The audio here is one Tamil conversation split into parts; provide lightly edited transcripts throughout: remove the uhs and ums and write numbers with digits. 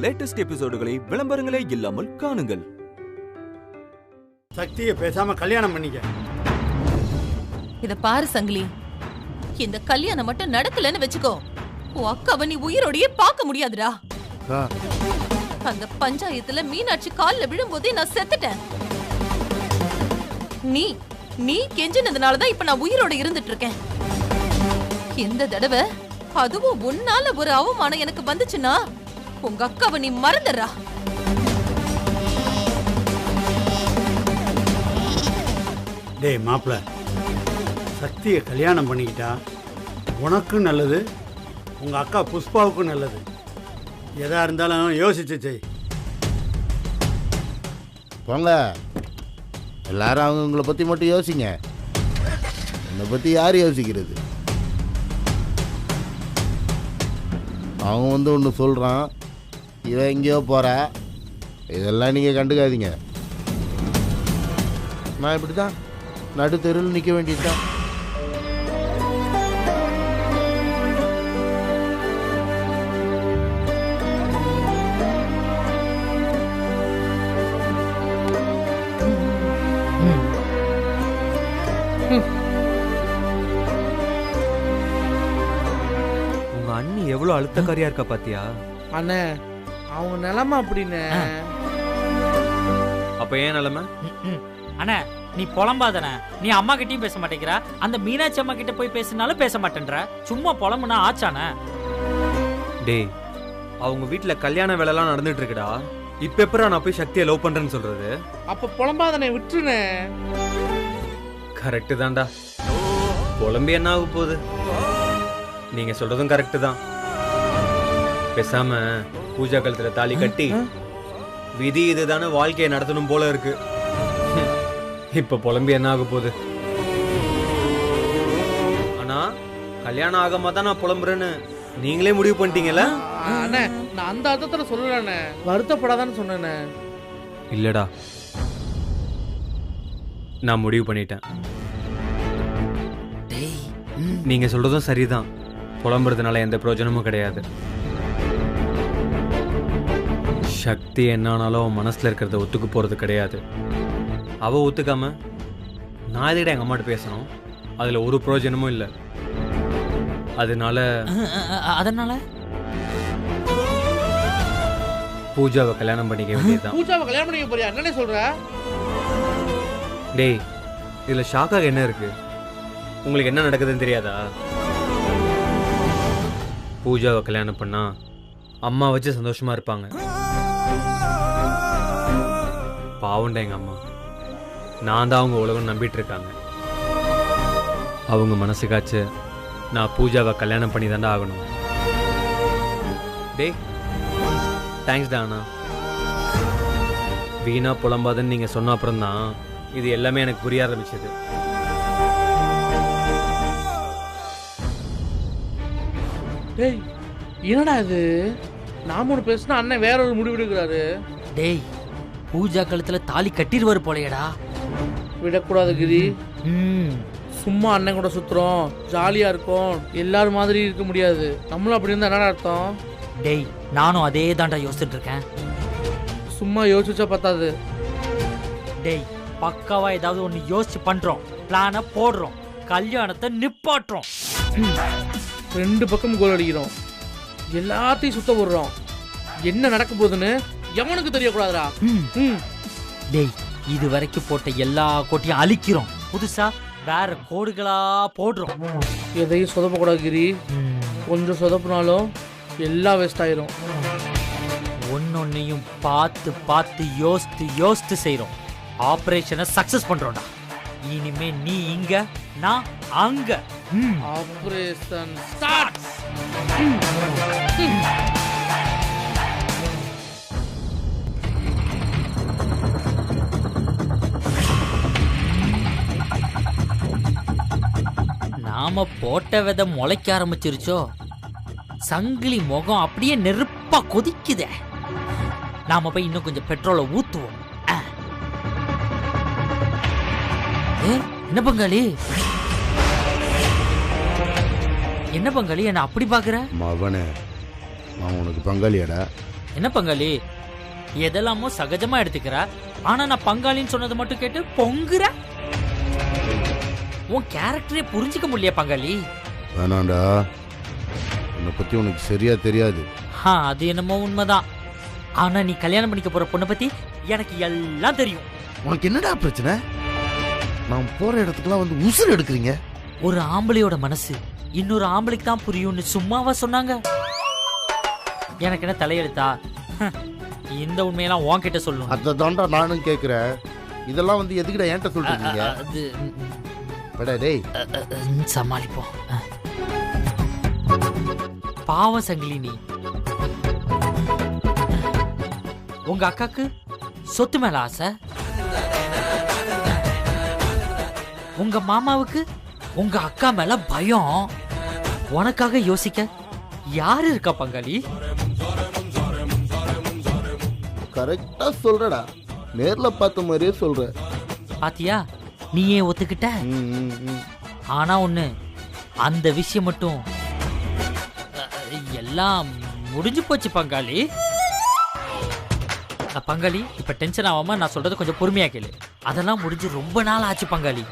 லேட்டஸ்ட் எபிசோடுகளை விளம்பரங்களே இல்லாமல் காணுங்கள். சக்தியை பேசாம கல்யாணம் பண்ணிக்க. இத பாரு சங்கிலி, இந்த கல்யாணம் மட்டும் நடக்கலன்னு வெச்சுக்கோ, உன் அக்காவை நீ உயிரோடையே பார்க்க முடியாதுடா. அந்த பஞ்சாயத்துல மீனாட்சி கால்ல விழும்போதே நான் செத்துட்டேன். நீ கெஞ்சினதுனாலதான் இப்ப நான் உயிரோட இருந்துட்டு இருக்கேன். இந்த தடவை அதுவும் உன்னால ஒரு அவமானம் எனக்கு வந்துச்சுன்னா உங்க அக்காவை நீ மறந்துடுறா. டேய் மாப்பிள்ள, சக்தியை கல்யாணம் பண்ணிக்கிட்டா உனக்கும் நல்லது, உங்க அக்கா புஷ்பாவுக்கும் நல்லது. எதா இருந்தாலும் யோசிச்சு செய். போங்க, எல்லாரும் அவங்களை பற்றி மட்டும் யோசிங்க. என்னை பற்றி யார் யோசிக்கிறது? அவன் ஒன்று சொல்கிறான், இவன் எங்கேயோ போகிறா, இதெல்லாம் நீங்கள் கண்டுக்காதீங்க. நான் இப்படி தான் நடு தெருவில் நிற்க வேண்டியதுதான். உங்க அண்ணி எவ்வளவு அழுத்தக்காரியா இருக்கா பாத்தியா? அண்ணே, அவங்க நிலைமை அப்படின்னு. அப்ப ஏன் நிலைமை? அண்ணா நீ புலம்பாதன. நீ அம்மா கிட்டயும் பேச மாட்டேங்கிற, அந்த மீனாட்சி அம்மா கிட்ட போய் பேசினாலும் பேச மாட்டேன்ற. சும்மா புலம்புனா ஆச்சானே? டேய், அவங்க வீட்டுல கல்யாண வேலை எல்லாம் நடந்துட்டு இருக்குடா. இப்ப எப்பறம் நான் போய் சக்தியை லவ் பண்றேன்னு சொல்றது? அப்ப புலம்பாதனை விட்டுருனே. கரெக்டு தான்டா. புலம்பி என்ன ஆக போகுது? நீங்க சொல்றதும் கரெக்டு தான். பேசாம பூஜா கழுத்துல தாலி கட்டி விதி இதுதானே வாழ்க்கையை நடத்தணும் போல இருக்கு. இப்ப புலம்பி என்ன ஆக போகுது? ஆனா கல்யாணம் ஆகாம தான் நான் புலம்புறேன்னு நீங்களே முடிவு பண்ணிட்டீங்கல்ல? அண்ணே, நான் அந்த அர்த்தத்துல சொல்லலண்ணே, வருத்தப்படாதான்னு சொன்னேண்ணே. இல்லடா, நான் முடிவு பண்ணிட்டேன். நீங்க சொல்றதும் சரிதான். புலம்புறதுனால எந்த பிரயோஜனமும் கிடையாது. சக்தி என்னானாலும் அவன் மனசுல இருக்கிறத ஒத்துக்கு போறது கிடையாது. அவ ஒத்துக்காம நான் எதுக்கிட்ட எங்க அம்மாட்ட பேசணும்? அதுல ஒரு பிரயோஜனமும் இல்லை. அதனால பூஜாவை கல்யாணம் பண்ணிக்க வேண்டியதுதான். பூஜாவை கல்யாணம் பண்ணிக்க போறியா? என்னன்னே சொல்ற? டேய், இதுல ஷாக்காக என்ன இருக்கு? உங்களுக்கு என்ன நடக்குதுன்னு தெரியாதா? பூஜாவை கல்யாணம் பண்ணா அம்மா வச்சு சந்தோஷமா இருப்பாங்க. பாவண்டா எங்க அம்மா, நான் தான் அவங்க உலகம் நம்பிட்டு இருக்காங்க. அவங்க மனசுக்காச்சு நான் பூஜாவை கல்யாணம் பண்ணி தாண்டா ஆகணும். டேய், தேங்க்ஸ் டா அண்ணா. வீணா புலம்பாதுன்னு நீங்க சொன்ன அப்புறம் தான் இது எல்லாமே எனக்கு புரிய ஆரம்பிச்சது. டேய், என்னடா இது? நாம ஒன்று பேசினா அண்ணன் வேற ஒரு முடிவு எடுக்கிறாரு. டேய், பூஜா கழுத்துல தாலி கட்டிடுவாரு போலையடா. விடக்கூடாது கிரி. சும்மா அண்ணன் கூட சுத்துறோம், ஜாலியா இருக்கும், எல்லாரும் மாதிரி இருக்க முடியாது. நம்மளும் அப்படி இருந்தா என்னடா அர்த்தம்? டேய், நானும் அதே தாண்டா யோசிச்சுட்டு இருக்கேன். சும்மா யோசிச்சா பத்தாது. டேய், பக்காவா ஏதாவது ஒன்று யோசிச்சு பண்றோம், பிளானை போடுறோம், கல்யாணத்தை நிப்பாட்டுறோம். ரெண்டு பக்கம் கோல் அடிக்கிறோம், எல்லாத்தையும் சுத்த விடுறோம். என்ன நடக்க போகுதுன்னு எவனுக்கு தெரியக்கூடாதுடா. டேய், இது வரைக்கும் போட்ட எல்லா கோட்டையும் அழிக்கிறோம், புதுசா வேற கோடுகளா போடுறோம். எதையும் சொதப்பக்கூடாது கிரி. கொஞ்சம் சொதப்பினாலும் எல்லாம் வேஸ்ட் ஆயிரும். ஒன்னொன்னையும் பார்த்து பார்த்து யோசித்து யோசித்து செய்யறோம். ஆபரேஷனை சக்சஸ் பண்றோம்டா. இனிமே நீ இங்க, நான் அங்க. Operation start. நாம போட்ட விதை முளைக்க ஆரம்பிச்சிருச்சோ. சங்கிலி முகம் அப்படியே நெருப்பா கொதிக்குதே. நாம போய் இன்னும் கொஞ்சம் பெட்ரோலை ஊத்துவோம். என்ன பங்காளி, என்ன பங்காளி என்ன அப்படி பாக்குற? மவனே, நான் உனக்கு பங்காளியாடா. என்ன பங்காளி எதெல்லாமோ சகஜமா எடுத்துக்கிற, ஆனா நான் பங்காளின்னு சொன்னதை மட்டும் கேட்டு பொங்குற. உன் கேரக்டரே புரிஞ்சுக்க முடியல பங்காளி. வேணாண்டா, உன்னை பத்தி உனக்கு சரியா தெரியாது. அது என்னமோ உண்மைதான். ஆனா நீ கல்யாணம் பண்ணிக்க போற பொண்ணை பத்தி எனக்கு எல்லாம் தெரியும். உனக்கு என்னடா பிரச்சனை? நான் போற இடத்துக்குலாம் வந்து உசுறு எடுக்கிறீங்க. ஒரு ஆம்பளையோட மனசு இன்னொரு ஆம்பளைக்கு தான் புரியும்னு சும்மாவா சொன்னாங்க? எனக்கு என்ன தலையெழுத்தா? இந்த உண்மையெல்லாம் உன்கிட்ட சொல்லணும். அதை தாண்டா நானும் கேட்கிறேன். இதெல்லாம் வந்து எதுக்கிட்ட என்கிட்ட சொல்றீங்க? அது படா டேய், சமாளிப்போம். பாவம் சங்கிலி நீ. உங்க அக்காக்கு சொத்து மேல ஆசை, உங்க மாமாவுக்கு உங்க அக்கா மேல பயம். உனக்காக யோசிக்க யாரு இருக்கா பங்காளி? கரெக்டா சொல்றடா, நேர்ல பார்த்த மாதிரியே சொல்ற. பாத்தியா, நீயே ஒத்துக்கிட்ட. ஆனா ஒண்ணு, அந்த விஷயம் மட்டும் எல்லாம் முடிஞ்சு போச்சு பங்காளி. பங்காளி இப்ப டென்ஷன் ஆகாம நான் சொல்றது கொஞ்சம் பொறுமையா கேளு. அதெல்லாம் முடிஞ்சு ரொம்ப நாள் ஆச்சு பங்காளி.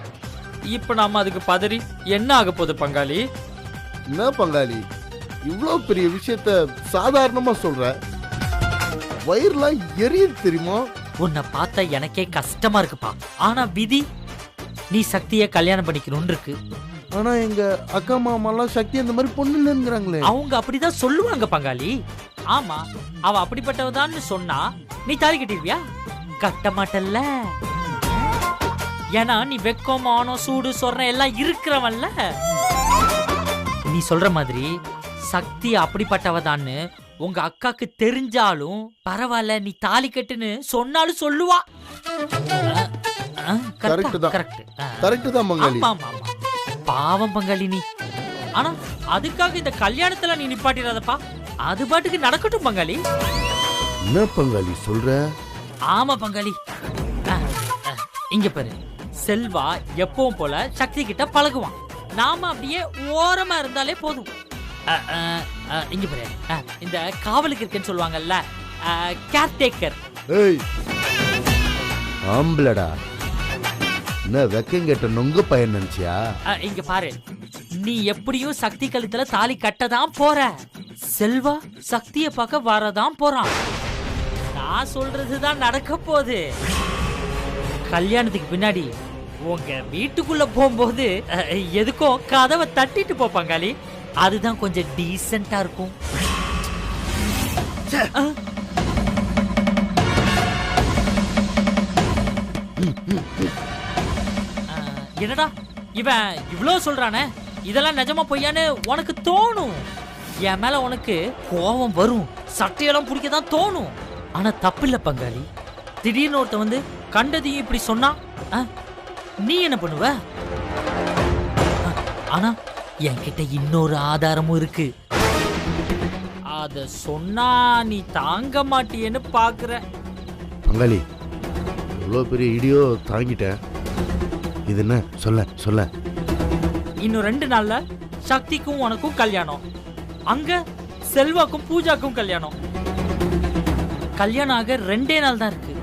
இப்ப நாம அதுக்கு பதறி என்ன ஆக போகுது பங்காளி? என்ன பங்காளி இவ்வளவு பெரிய விஷயத்த சாதாரணமா சொல்ற? வயிறுலாம் எரியுது தெரியுமா? உன்னை பார்த்தா எனக்கே கஷ்டமா இருக்குப்பா. ஆனா விதி நீ சக்தியை கல்யாணம் பண்ணிக்கணும்னு இருக்கு. ஆனா எங்க அக்கா மாமாலாம் சக்தி அந்த மாதிரி பொண்ணு இல்லைங்கிறாங்களே. அவங்க அப்படிதான் சொல்லுவாங்க பங்காளி. ஆமா, அவ அப்படிப்பட்டவதான்னு சொன்னா நீ தாலி கட்டிடுவியா? கட்ட மாட்டல்ல. ஏன்னா நீ வெக்கம், மானம், சூடு, சொர்ணம் எல்லாம் இருக்கிறவன்ல. நீ சொல்ற மாதிரி சக்தி அப்படிப்பட்டவதான்னு உங்க அக்காக்கு தெரிஞ்சாலும் பரவாயில்ல, நீ தாலி கட்டுன்னு சொன்னாலும் சொல்லுவா. கரெக்ட் தான், கரெக்ட் தான் பங்காளி. பாவம் பங்காளி நீ. ஆனா அதுக்காக இந்த கல்யாணத்துல நீ நிப்பாட்டிடாதப்பா. அது பாட்டுக்கு நடக்கட்டும் பங்காளி. என்ன பங்காளி சொல்ற? ஆமா பங்காளி. இங்க பாரு, செல்வா எப்பவும் போல சக்தி கிட்ட பழகுவான். நாம அப்படியே ஓரமா இருந்தாலே போதும். இங்க பாரு, இந்த காவலுக்கு இருக்கேன்னு சொல்லுவாங்கல்ல, கேர்டேக்கர். ஏய் ஆம்பளடா, என்ன வெக்கம் கேட்ட நொங்க பையன் நினைச்சியா? இங்க பாரு, நீ எப்படியும் சக்தி கழுத்துல தாலி கட்டதான் போற. செல்வா சக்திய பார்க்க வரதான் போறான். நான் சொல்றதுதான் நடக்க போகுது. கல்யாணத்துக்கு பின்னாடி உங்க வீட்டுக்குள்ள போகும்போது எதுக்கும் கதவை தட்டிட்டு போ பங்காளி. அதுதான் கொஞ்சம் டீசென்ட்டா இருக்கும். என்னடா இவன் இவ்வளவு சொல்றானே, இதெல்லாம் நிஜமா பொய்யான்னு உனக்கு தோணும். என் மேல உனக்கு கோபம் வரும், சட்டையெல்லாம் பிடிக்கதான் தோணும். ஆனா தப்பில்ல பங்காளி. திடீர்னு ஒருத்த வந்து கண்டதையும் இப்படி சொன்னா நீ என்ன பண்ணுவ? ஆனா என்கிட்ட இன்னொரு ஆதாரமும் இருக்கு. அத சொன்னா நீ தாங்க மாட்டியேன்னு பாக்குற. பங்காளி இவ்வளவு பெரிய இடியோ தாங்கிட்டேன். இது என்ன சொல்ல சொல்ல? இன்னும் 2 நாள்ல சக்திக்கும் உனக்கும் கல்யாணம். அங்க செல்வாக்கும் பூஜாக்கும் கல்யாணம். கல்யாணம் ஆக 2 நாள் தான் இருக்கு.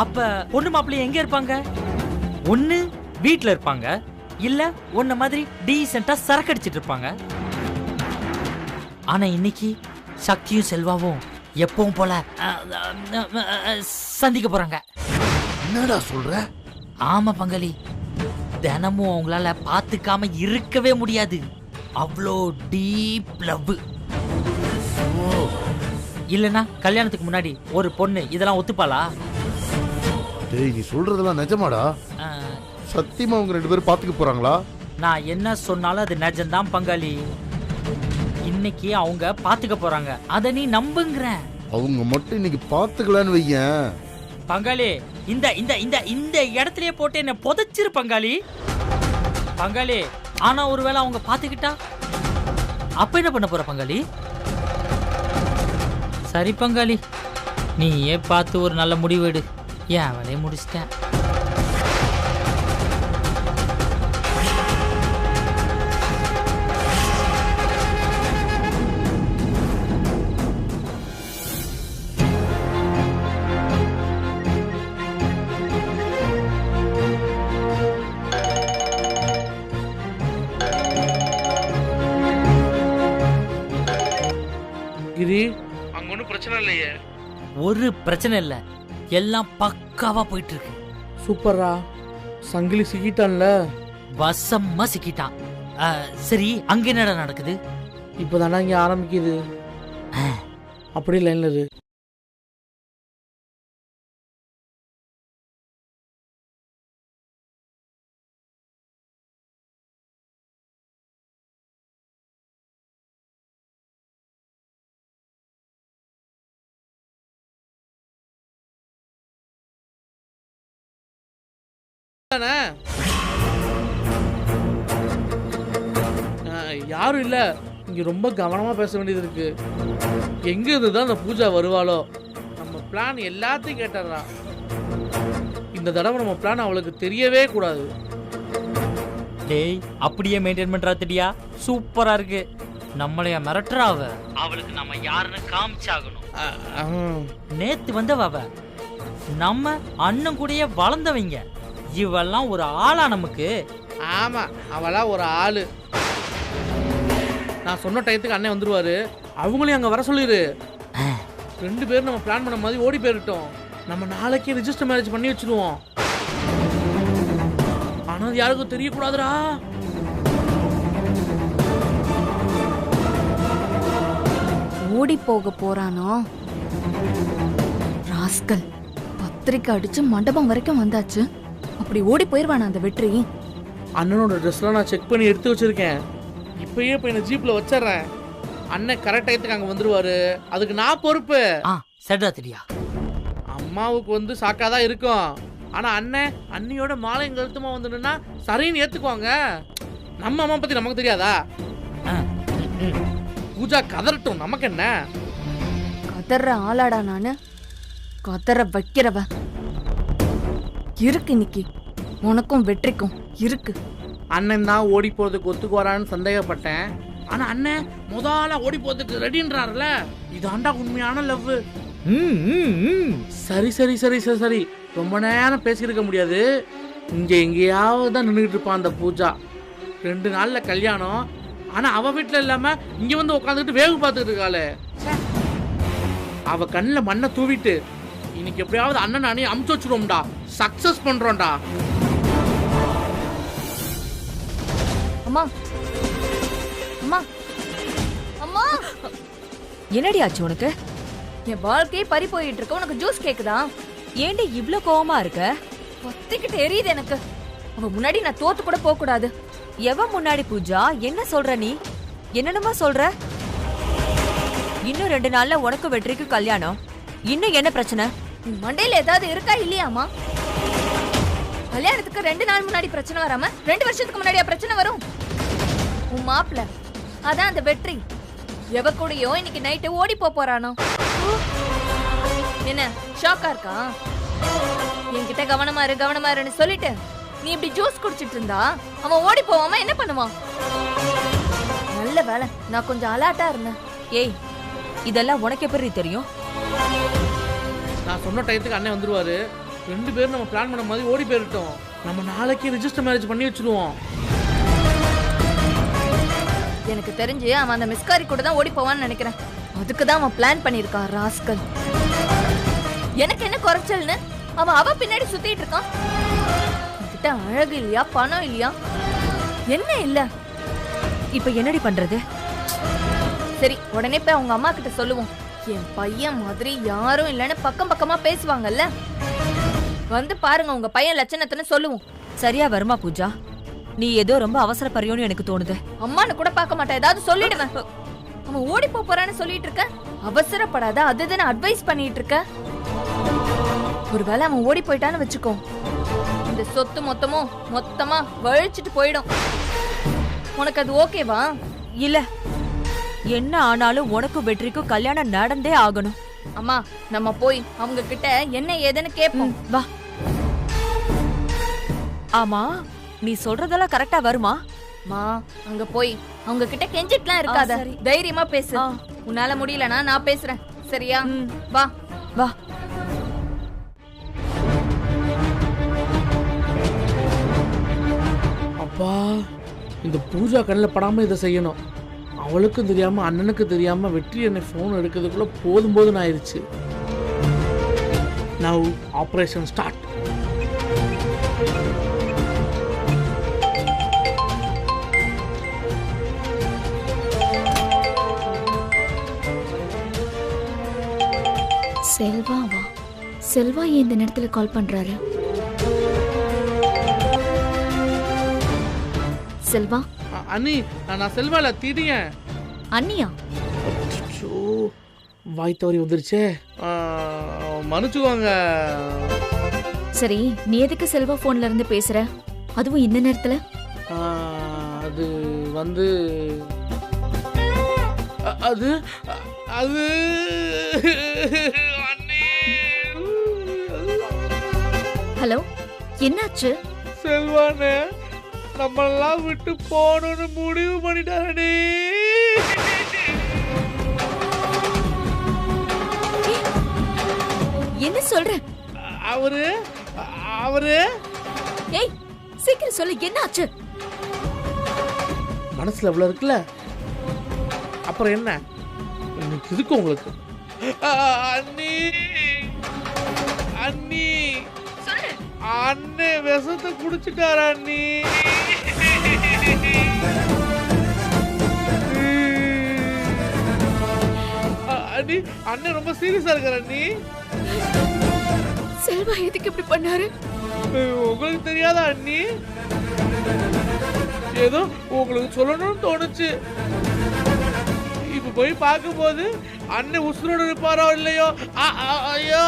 அப்ப பொண்ணு மாப்பிள்ளை எங்க இருப்பாங்க? ஒண்ணு வீட்டுல இருப்பாங்க, இல்ல ஒன்ன மாதிரி டீசென்ட்டா சரக்கு அடிச்சிட்டு இருப்பாங்க. ஆனா இன்னைக்கு சக்தியும் செல்வாவும் எப்பவும் போல சந்திக்க போறாங்க. என்னடா சொல்ற? ஆமா பங்காளி, தினமும் அவங்களால பாத்துக்காம இருக்கவே முடியாது. அவ்வளோ டீப் லவ். இல்லனா கல்யாணத்துக்கு முன்னாடி ஒரு பொண்ணு இதெல்லாம் ஒத்துப்பாளா? டேய் நீ சொல்றதெல்லாம் நிஜமாடா? சத்தியமா அவங்க 2 பேரும் பாத்துக்க போறாங்களா? நான் என்ன சொன்னாலும் அது நிஜம்தான் பங்காளி. இன்னைக்கு அவங்க பாத்துக்க போறாங்க, அத நீ நம்புங்கற. அவங்க மட்டும் இன்னைக்கு பாத்துக்கலான்னு வையேன் பங்காளி. இந்த இந்த இந்த இந்த இடத்துலயே போட்டு என்ன புதைச்சிரு பங்காளி. பங்காளி ஆனா ஒருவேளை அவங்க பாத்துக்கிட்டா அப்ப என்ன பண்ண போற பங்காளி? சரி பங்காளி, நீயே பார்த்து ஒரு நல்ல முடிவு எடு. ஏன் வேலையை முடிச்சிட்டேன். அங்க ஒன்றும் பிரச்சனை இல்லையே. ஒரு பிரச்சனை இல்ல, எல்லாம் பக்காவா போயிட்டு இருக்கு. சூப்பர்ரா, சங்கிலி சிக்கிட்டான்ல. வசமா சிக்கிட்டான். சரி, அங்க என்னடா நடக்குது? இப்போதானே இங்க ஆரம்பிக்குது. அப்படி லைன்ல இரு. யாரும் இல்ல, இங்க ரொம்ப கவனமா பேச வேண்டியது இருக்கு. எங்க இருந்துதான் அந்த பூஜா வருவாளோ? நம்ம பிளான் எல்லாத்தையும் கேட்டுறா. இந்த தடவை நம்ம பிளான் அவளுக்கு தெரியவே கூடாது. டேய், அப்படியே மெயின்டைன் பண்றா தெரியா? சூப்பரா இருக்கு. நம்மளைய மிரட்டுறா அவ. அவளுக்கு நம்ம யாருன்னு காமிச்சாகணும். நேத்து வந்தவ நம்ம அண்ணன் கூடயே வளர்ந்தவங்க. இவெல்லாம் ஒரு ஆளா நமக்கு? ஆமா, அவளா ஒரு ஆளு. நான் சொன்ன டயத்துக்கு அண்ணன் வந்துருவாரு. அவங்களையும் அங்க வர சொல்லிரு. 2 பேரும் நம்ம பிளான் பண்ண மாதிரி ஓடி போயிட்டோம். நம்ம நாளைக்கே ரிஜிஸ்டர் மேரேஜ் பண்ணி வச்சிருவோம். ஆனா அது யாருக்கும் தெரியக்கூடாதுடா. ஓடி போக போறானோ ராஸ்கல். பத்திரிக்கை அடிச்சு மண்டபம் வரைக்கும் வந்தாச்சு. அப்படி ஓடி போயிருவானா அந்த வெற்றி? அண்ணனோட ட்ரெஸ்லாம் நான் செக் பண்ணி எடுத்து வச்சிருக்கேன். இப்பயே போய் நான் ஜீப்ல வச்சிடறேன். அண்ணன் கரெக்ட் டயத்துக்கு அங்க வந்துருவாரு. அதுக்கு நான் பொறுப்பு. சரிடா தெரியா? அம்மாவுக்கு வந்து சாக்காதான் இருக்கும். ஆனா அண்ணன் அண்ணியோட மாலை கழுத்துமா வந்துடுன்னா சரின்னு ஏத்துக்குவாங்க. நம்ம அம்மா பத்தி நமக்கு தெரியாதா? பூஜா கதறட்டும், நமக்கு என்ன? கதற ஆளாடா நானு? கதற வைக்கிறவ இருக்கு. இன்னைக்கு உனக்கும் வெற்றிக்கும் இருக்கு. அண்ணன் தான் ஓடி போறதுக்கு ஒத்துக்குவாரான்னு சந்தேகப்பட்டேன். ஆனா அண்ணன் முதல்ல ஓடி போறதுக்கு ரெடின்றாருல. இதாண்டா உண்மையான லவ். சரி சரி சரி சரி சரி, ரொம்ப நேரம் பேசியிருக்க முடியாது. இங்க எங்கேயாவது தான் நின்றுட்டு இருப்பான் அந்த பூஜா. 2 நாள்ல கல்யாணம். ஆனா அவ வீட்டுல இல்லாம இங்க வந்து உட்காந்துக்கிட்டு வேவு பார்த்துக்கிட்டு இருக்காளே. அவ கண்ணில் மண்ணை தூவிட்டு இன்னைக்கு எப்படியாவது அண்ணன் அணி அமுச்சு வச்சுருவோம்டா. சக்சஸ் பண்றோம்டா. அம்மா அம்மா அம்மா, என்னடி ஆச்சு உனக்கு? என் வாழ்க்கையே பறி போயிட்டு இருக்க. உனக்கு ஜூஸ் கேக்குதா? ஏண்டி இவ்ளோ கோவமா இருக்க? பத்திக்கிட்டு எரியுது எனக்கு. அவ முன்னாடி நான் தோத்து கூட போக கூடாது. எவன் முன்னாடி பூஜா? என்ன சொல்ற நீ? என்னென்னமா சொல்ற? இன்னும் 2 நாள்ல உனக்கு வெற்றிக்கு கல்யாணம். இன்னும் என்ன பிரச்சனை? மண்டையில ஏதாவது இருக்கா இல்லையாமா? கல்யாணத்துக்கு 2 நாள் முன்னாடி பிரச்சனை வராம 2 வருஷத்துக்கு முன்னாடியா பிரச்சனை வரும்? உன் மாப்பிள்ள அதான் அந்த வெற்றி. எவ கூடயோ இன்னைக்கு நைட்டு ஓடி போறானோ. என்ன ஷாக்கா இருக்கா? என்கிட்ட கவனமா இருன்னு சொல்லிட்டு நீ இப்படி ஜூஸ் குடிச்சிட்டு இருந்தா அவன் ஓடி போவாம என்ன பண்ணுவான்? நல்ல வேலை நான் கொஞ்சம் அலர்ட்டா இருந்தேன். ஏய், இதெல்லாம் உனக்கு எப்படி தெரியும்? நான் சொன்ன டயத்துக்கு அண்ணன் வந்துருவாரு. 2 பேரும் நம்ம பிளான் பண்ண மாதிரி ஓடி போயிட்டோம். நம்ம நாளைக்கு ரிஜிஸ்டர் மேரேஜ் பண்ணி வச்சிருவோம். எனக்கு தெரிஞ்சு அவன் அந்த மிஸ்காரி கூட தான் ஓடி போவான்னு நினைக்கிறேன். அதுக்கு தான் அவன் பிளான் பண்ணிருக்கான் ராஸ்கல். எனக்கு என்ன குறைச்சல்னு அவன் அவ பின்னாடி சுத்திட்டு இருக்கான். என்கிட்ட அழகு இல்லையா, பணம் இல்லையா, என்ன இல்ல? இப்ப என்னடி பண்றது? சரி, உடனே போய் அவங்க அம்மா கிட்ட சொல்லுவோம். என் பையன் மாதிரி யாரும் இல்லைன்னு பக்கம் பக்கமா பேசுவாங்கல்ல. வந்து பாருங்க உங்க பையன் லட்சணத்துன்னு சொல்லுவோம். சரியா வருமா பூஜா? நீ ஏதோ ரொம்ப அவசரப்படுறியோன்னு எனக்கு தோணுது. அம்மானு கூட பார்க்க மாட்டேன், ஏதாவது சொல்லிடுவேன். அவன் ஓடி போறான்னு சொல்லிட்டு இருக்க. அவசரப்படாத, அதுதானே அட்வைஸ் பண்ணிட்டு இருக்க. ஒருவேளை அவன் ஓடி போயிட்டான்னு வச்சுக்கோ, இந்த சொத்து மொத்தமா வழிச்சிட்டு போயிடும். உனக்கு அது ஓகேவா? இல்ல, என்ன ஆனாலும் உனக்கும் வெற்றிக்கும் கல்யாணம் நடந்தே ஆகணும். அம்மா, நம்ம போய் அவங்க கிட்ட என்ன ஏதுன்னு கேட்போம். வா. ஆமா, நீ சொல்றதெல்லாம் கரெக்டா வருமா? மா, அங்க போய் அவங்க கிட்ட கெஞ்சிட்டுலாம் இருக்காத. தைரியமா பேசு. உன்னால முடியலனா நான் பேசுறேன், சரியா? வா வா. அப்பா, இந்த பூஜா கண்ணில் படாம இதை செய்யணும். அவளுக்கும் தெரியாம அண்ணனுக்கு தெரியாம வெற்றி என்னை ஃபோன் எடுக்கிறதுக்குள்ள போதும் ஆயிடுச்சு. Now operation start. செல்வாவா? செல்வா ஏன் இந்த நேரத்துல கால் பண்றாரு? செல்வா? அண்ணி, நான் செல்வால தீடியன். அண்ணியா? வாய் தவறி வந்துருச்சே, மன்னிச்சுக்கோங்க. சரி, நீ எதுக்கு செல்வா போன்ல இருந்து பேசுற, அதுவும் இந்த நேரத்துல? அது வந்து அது அது ஹலோ, என்னாச்சு? செல்வானே நம்மளெல்லாம் விட்டு போகணும்னு முடிவு பண்ணிட்டாரே. என்ன சொல்ற? அவரு அவரு ஏய், சீக்கிரம் சொல்லு, என்னாச்சு? மனசுல இவ்வளவு இருக்குல்ல, அப்புறம் என்ன இன்னைக்கு இருக்கு உங்களுக்கு. அண்ணி அண்ணி அண்ணே விஷத்தை குடிச்சிட்டாரா அண்ணி? அண்ணி, அண்ணன் ரொம்ப சீரியஸா இருக்காரு அண்ணி. செல்வா எதுக்கு இப்படி பண்ணாரு? உங்களுக்கு தெரியாதா அண்ணி? ஏதோ உங்களுக்கு சொல்லணும்னு தோணுச்சு. இப்ப போய் பார்க்கும்போது அண்ணன் உசுரோடு இருப்பாரோ இல்லையோ. ஐயோ,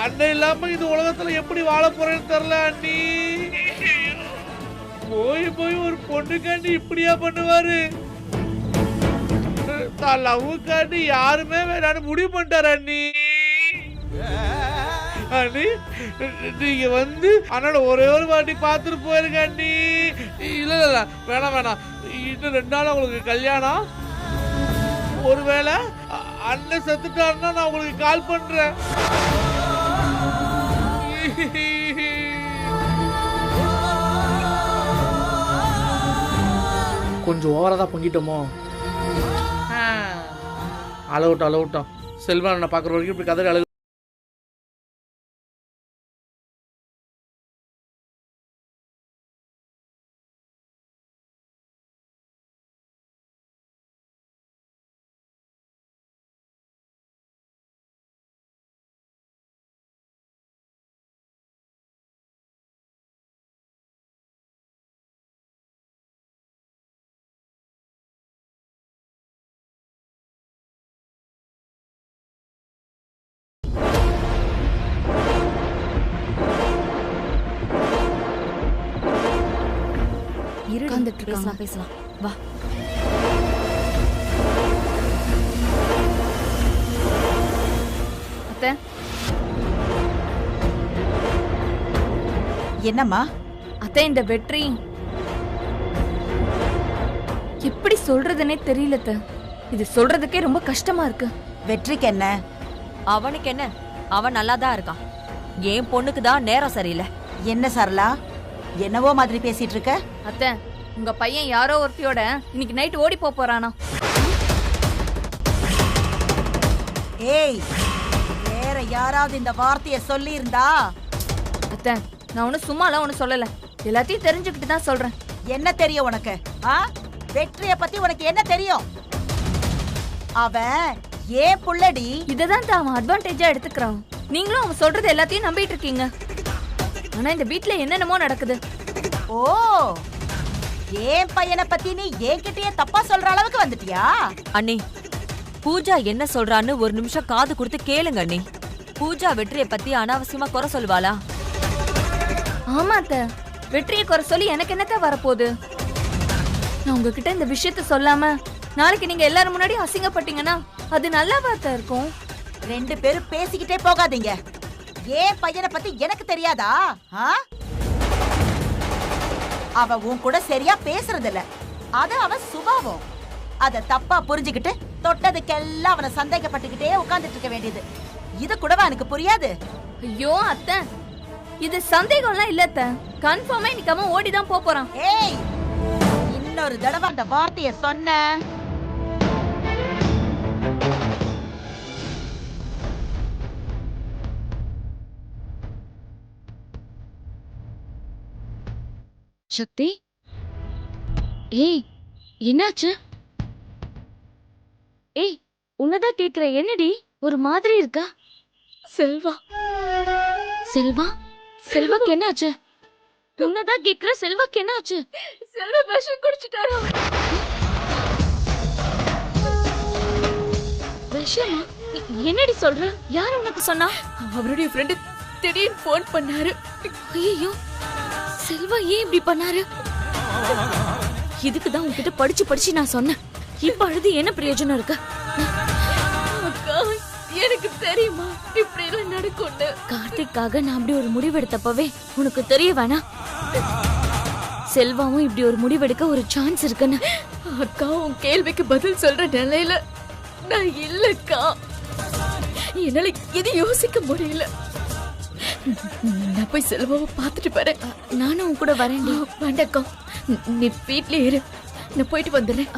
அண்ணன் இல்லாம இந்த உலகத்துல எப்படி வாழ போறேன்னு தெரியல அண்ணி. போய் போய் ஒரு பொண்ணுக்காண்டி இப்படியா பண்ணுவாரு? தான் லவ்வுக்காண்டி யாருமே வேணான்னு முடிவு பண்ணிட்டாரு அண்ணி. அண்ணி, நீங்க வந்து அண்ணோட ஒரே ஒரு வாட்டி பார்த்துட்டு போயிருங்க அண்ணி. இல்ல இல்ல வேணாம் வேணாம், இன்னும் 2 நாள் உங்களுக்கு கல்யாணம். ஒருவேளை அண்ணன் செத்துட்டாருன்னா நான் உங்களுக்கு கால் பண்றேன். கொஞ்சம் ஓவரா தான் பொங்கிட்டோமோ? அளவுட்டோம். செல்வா நான் பார்க்குற வரைக்கும் இப்படி கதறி அழகு. பேசலாம் வா. அத்தை, என்னம்மா? அத்தை, இந்த வெற்றி எப்படி சொல்றதுன்னே தெரியல அத்தை. இது சொல்றதுக்கே ரொம்ப கஷ்டமா இருக்கு. வெற்றிக்கு என்ன? அவனுக்கு என்ன? அவன் நல்லா தான் இருக்கான். என் பொண்ணுக்கு தான் நேரம் சரியில்லை. என்ன சரளா, என்னவோ மாதிரி பேசிட்டு இருக்க? அத்தை, உங்க பையன் யாரோ ஒருத்தியோட இன்னைக்கு நைட் ஓடி போறானா? ஏய், வேற யாராவது இந்த வார்த்தையை சொல்லி இருந்தா? அத்தை, நான் ஒன்னும் சும்மாலாம் ஒன்னும் சொல்லல, எல்லாத்தையும் தெரிஞ்சுக்கிட்டு தான் சொல்றேன். என்ன தெரியும் உனக்கு? வெற்றிய பத்தி உனக்கு என்ன தெரியும்? அவன் ஏன் புள்ளடி. இததான் அவன் அட்வான்டேஜா எடுத்துக்கிறான். நீங்களும் அவன் சொல்றது எல்லாத்தையும் நம்பிட்டு இருக்கீங்க. ஆனா இந்த வீட்ல என்னென்னமோ நடக்குது. ஓ, ஏன் பையனை பத்தி நீ என்கிட்டயே தப்பா சொல்ற அளவுக்கு வந்துட்டியா? அண்ணி, பூஜா என்ன சொல்றான்னு ஒரு நிமிஷம் காது கொடுத்து கேளுங்க அண்ணி. பூஜா வெற்றியை பத்தி அனாவசியமா குறை சொல்லுவாளா? ஆமா அத்தை, வெற்றியை குறை சொல்லி எனக்கு என்னத்த வரப்போகுது? நான் உங்ககிட்ட இந்த விஷயத்த சொல்லாம நாளைக்கு நீங்க எல்லாரும் முன்னாடி அசிங்கப்பட்டீங்கன்னா அது நல்லாவா தான் இருக்கும்? 2 பேரும் பேசிக்கிட்டே போகாதீங்க. ஏன் பையனை பத்தி எனக்கு தெரியாதா? அவ உன் கூட சரியா பேசுறது இல்ல, அது அவன் சுபாவம். அத தப்பா புரிஞ்சுக்கிட்டு தொட்டதுக்கெல்லாம் அவனை சந்தேகப்பட்டுக்கிட்டே உட்கார்ந்துட்டு இருக்க வேண்டியது. இது கூடவா எனக்கு புரியாது? ஐயோ அத்தை, இது சந்தேகம்லாம் இல்ல அத்தை. கன்ஃபார்மா இன்னைக்கு அவன் ஓடிதான் போறான். ஏய், இன்னொரு தடவை அந்த வார்த்தைய சொன்ன சக்தி, ஏய் என்னாச்சு? ஏய் உன்னதான் கேக்குற, என்னடி ஒரு மாதிரி இருக்கா? செல்வா, செல்வா, செல்வாக்கு என்னாச்சு? உன்னதான் கேக்குற, செல்வாக்கு என்னாச்சு? செல்வா விஷம் குடிச்சிட்டாரா? விஷமா? என்னடி சொல்ற? யார் உனக்கு சொன்னா? அவருடைய ஃப்ரெண்ட் திடீர்னு போன் பண்ணாரு. ஐயோ, செல்வா ஏன் இப்படி பண்ணாரு? இதுக்கு தான் உன்கிட்ட படிச்சு படிச்சு நான் சொன்னேன். இப்ப அழுது என்ன பிரயோஜனம் இருக்கு? அக்கா, எனக்கு தெரியுமா இப்படி எல்லாம் நடக்கும்னு. கார்த்திக்காக நான் அப்படி ஒரு முடிவு எடுத்தப்பவே உனக்கு தெரிய வேணாம் செல்வாவும் இப்படி ஒரு முடிவெடுக்க ஒரு சான்ஸ் இருக்குன்னு. அக்கா, உன் கேள்விக்கு பதில் சொல்ற நிலையில நான் இல்லக்கா. என்னால இது யோசிக்க முடியல. நான் போய் செல்வாவை பார்த்துட்டு வரேன். நானும் உன் கூட வரேன். வேண்டாக்கா, நீ வீட்லயே இரு, நான் போயிட்டு வந்துடுறேன்.